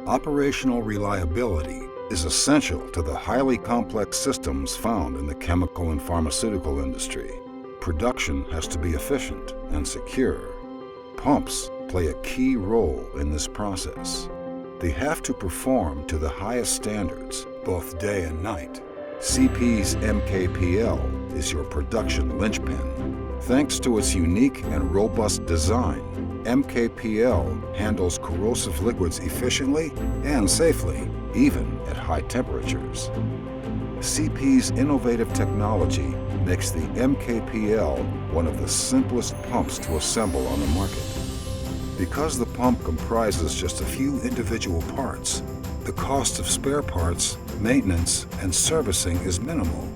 Operational reliability is essential to the highly complex systems found in the chemical and pharmaceutical industry. Production has to be efficient and secure. Pumps play a key role in this process. They have to perform to the highest standards, both day and night. CP's MKPL is your production linchpin. Thanks to its unique and robust design, MKPL handles corrosive liquids efficiently and safely, even at high temperatures. CP's innovative technology makes the MKPL one of the simplest pumps to assemble on the market. Because the pump comprises just a few individual parts, the cost of spare parts, maintenance, and servicing is minimal.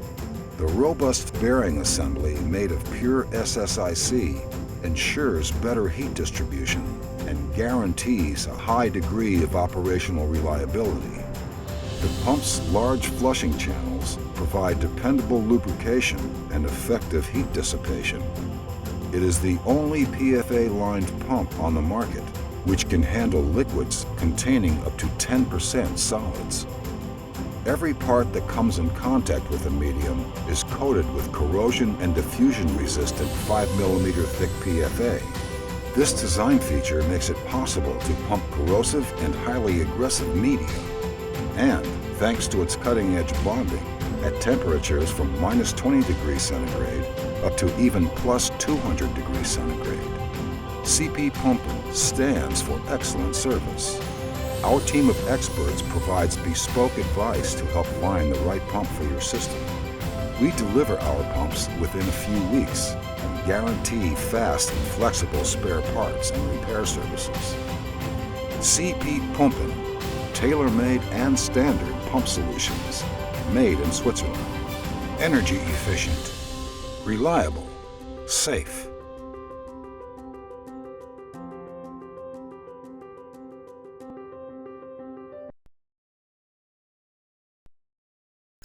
The robust bearing assembly made of pure SSiC ensures better heat distribution and guarantees a high degree of operational reliability. The pump's large flushing channels provide dependable lubrication and effective heat dissipation. It is the only PFA-lined pump on the market which can handle liquids containing up to 10% solids. Every part that comes in contact with the medium is coated with corrosion and diffusion-resistant 5mm thick PFA. This design feature makes it possible to pump corrosive and highly aggressive media. And thanks to its cutting-edge bonding, at temperatures from -20°C up to even +200°C. CP Pumping stands for excellent service. Our team of experts provides bespoke advice to help find the right pump for your system. We deliver our pumps within a few weeks and guarantee fast and flexible spare parts and repair services. CP Pumping, tailor-made and standard pump solutions, made in Switzerland. Energy efficient, reliable, safe.